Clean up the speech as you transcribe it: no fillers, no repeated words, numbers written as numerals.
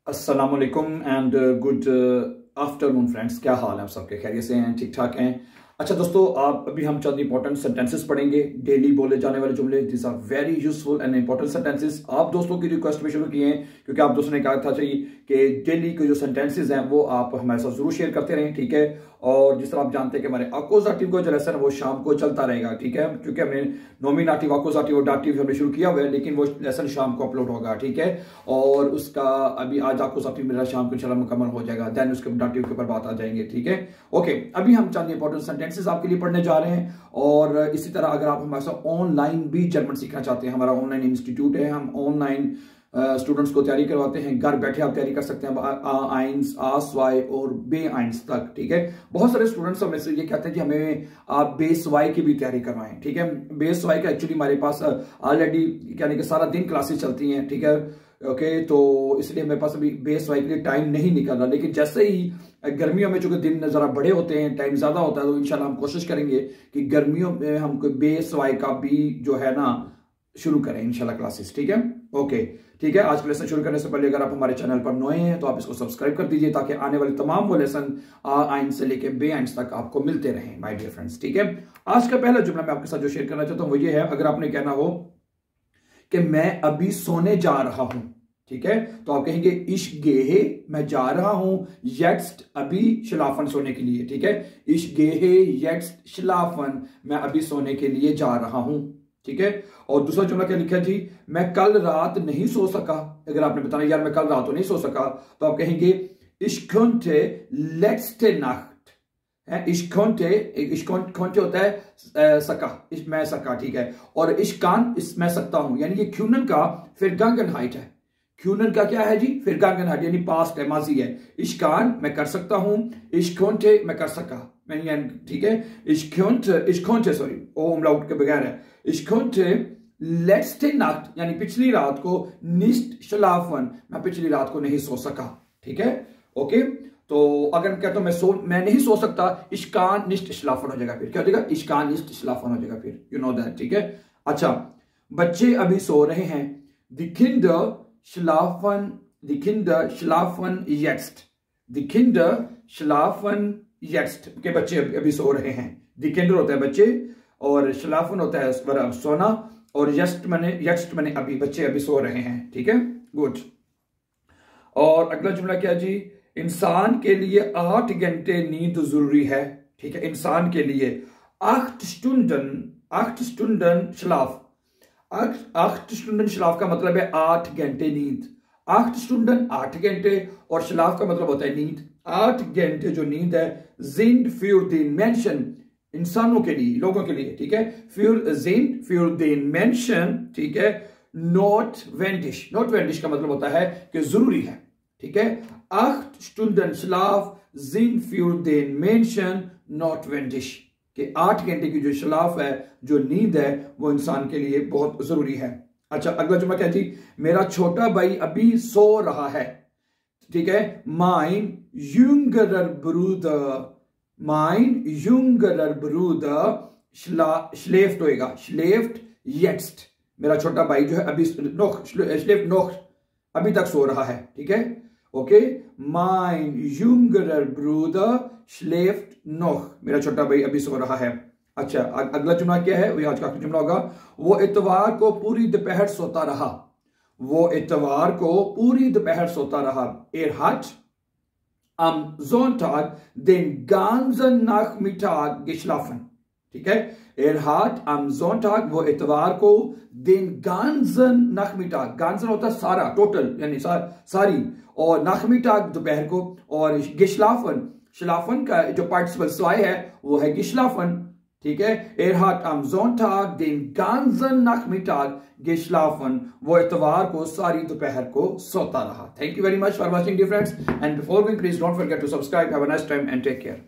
अस्सलाम वालेकुम and good afternoon friends. क्या हाल है आप सबके? खैरियत से हैं? ठीक ठाक हैं? अच्छा दोस्तों, आप अभी हम चंद इंपॉर्टेंट सेंटेंसेस पढ़ेंगे, डेली बोले जाने वाले जुमले। This are very useful and important sentences. आप दोस्तों की रिक्वेस्ट में शुरू किए हैं क्योंकि आप दोस्तों ने कहा था चाहिए कि डेली के जो सेंटेंसेस हैं वो आप हमारे साथ जरूर शेयर करते रहें, ठीक है। और जिस तरह आप जानते हैं कि हमारे अकोजाटिव का जो लेसन है वो शाम को चलता रहेगा, ठीक है, क्योंकि हमने नॉमिनेटिव, अकोजाटिव और डाटिव हमने शुरू किया हुआ है, लेकिन वो लेसन शाम को अपलोड होगा, ठीक है। और उसका अभी आज अकोजाटिव मेरा शाम को इंशाल्लाह मुकम्मल हो जाएगा, देन उसके डाटिव के ऊपर बात आ जाएंगे, ठीक है। ओके, अभी हम चंद इंपॉर्टेंट सेंटेंसेस आपके लिए पढ़ने जा रहे हैं। और इसी तरह अगर आप हमारे साथ ऑनलाइन भी जर्मन सीखना चाहते हैं, हमारा ऑनलाइन इंस्टीट्यूट है, हम ऑनलाइन स्टूडेंट्स को तैयारी करवाते हैं। घर बैठे आप तैयारी कर सकते हैं आइंस, आसवाई और बे आइंस तक, ठीक है। बहुत सारे स्टूडेंट्स हमें से ये कहते हैं कि हमें आप बेस वाई की भी तैयारी करवाएं, ठीक है। बेस वाई का एक्चुअली हमारे पास ऑलरेडी यानी कि सारा दिन क्लासेस चलती हैं, ठीक है। ओके, तो इसलिए मेरे पास अभी बेस वाई के लिए टाइम नहीं निकल रहा, लेकिन जैसे ही गर्मियों में चूंकि दिन जरा बड़े होते हैं, टाइम ज्यादा होता है, तो इंशाल्लाह हम कोशिश करेंगे कि गर्मियों में हम बेस वाई का भी जो है ना शुरू करें इंशाल्लाह क्लासेस, ठीक है। ओके, ठीक है। आज का लेसन शुरू करने से पहले अगर आप हमारे चैनल पर नए हैं तो आप इसको सब्सक्राइब कर दीजिए ताकि आने वाले तमाम वो लेसन आइन से लेके बे आइन तक आपको मिलते रहें माय डियर फ्रेंड्स, ठीक है। आज का पहला जुमला मैं आपके साथ जो शेयर करना चाहता हूं वो ये है, अगर आपने कहना हो कि मैं अभी सोने जा रहा हूं, ठीक है, तो आप कहेंगे इश गेहे, मैं जा रहा हूं, येट्स्ट अभी शलाफन सोने के लिए, ठीक है। इश गेहे येट्स्ट शलाफन, मैं अभी सोने के लिए जा रहा हूं, ठीक है। और दूसरा जुमला क्या लिखा जी, मैं कल रात नहीं सो सका। अगर आपने बताना यार मैं कल रात तो नहीं सो सका, तो आप कहेंगे ich konnte letzte Nacht है। ich konnte होता है सका, मैं सका, ठीक है। और ich kann मैं सकता हूं, यानी ये क्यूनन का Vergangenheit है। क्यूनन का क्या है जी? Vergangenheit यानी पास्ट है, माजी है। ich kann मैं कर सकता हूं, ich konnte मैं कर सका, ठीक है। ich konnte सॉरी ओ umlaut के बगैर है। ich konnte letzte Nacht यानी पिछली रात को nicht schlafen, मैं पिछली रात को नहीं सो सका, ठीक है। ओके, तो अगर मैं कहता हूं मैं नहीं सो सकता, ich kann nicht schlafen हो जाएगा, फिर क्या हो जाएगा? ich kann nicht schlafen हो जाएगा, फिर यू नो दैट, ठीक है। अच्छा, बच्चे अभी सो रहे हैं, die Kinder schlafen jetzt, die Kinder schlafen jetzt के बच्चे अभी सो रहे हैं। die Kinder होता है बच्चे और schlafen होता है सोना, और jetzt मैंने अभी, बच्चे अभी सो रहे हैं, ठीक है। गुड। और अगला जुमला क्या जी, इंसान के लिए 8 घंटे नींद जरूरी है, ठीक है। इंसान के लिए 8 Stunden Schlaf, 8 Stunden Schlaf का मतलब है 8 घंटे नींद। 8 Stunden 8 घंटे और Schlaf का मतलब होता है नींद। 8 घंटे जो नींद है sind für den Menschen, इंसानों के लिए, लोगों के लिए, ठीक है। für den Menschen, ठीक है। notwendig का मतलब होता है कि जरूरी है, ठीक है। 8 Stunden Schlaf sind für den Menschen notwendig, कि 8 घंटे की जो शलाफ है, जो नींद है, वो इंसान के लिए बहुत जरूरी है। अच्छा, अगला जुमला क्या थी, मेरा छोटा भाई अभी सो रहा है, ठीक है। mein jüngerer Bruder schläft होएगा, schläft jetzt, मेरा छोटा भाई जो है अभी schläft noch अभी तक सो रहा है, ठीक है। Okay, mein jüngerer Bruder schläft noch, मेरा छोटा भाई अभी सो रहा है। अच्छा, अगला जुमला क्या है, वो आज का जुमला होगा, वो इतवार को पूरी दोपहर सोता रहा, वो इतवार को पूरी दोपहर सोता रहा। er hat am Sonntag den ganzen Nachmittag geschlafen, ठीक है। er hat am Sonntag, वो इतवार को, den ganzen Nachmittag, ganzen होता है सारा, टोटल यानी सारी, और Nachmittag दोपहर को, और geschlafen का जो पार्टिसिपल स्वाय है वो है geschlafen, ठीक है। er hat am Sonntag den ganzen Nachmittag geschlafen, वो इतवार को सारी दोपहर को सोता रहा। Thank you very much for watching dear friends, and before going please don't forget to subscribe. Have a nice time and take care.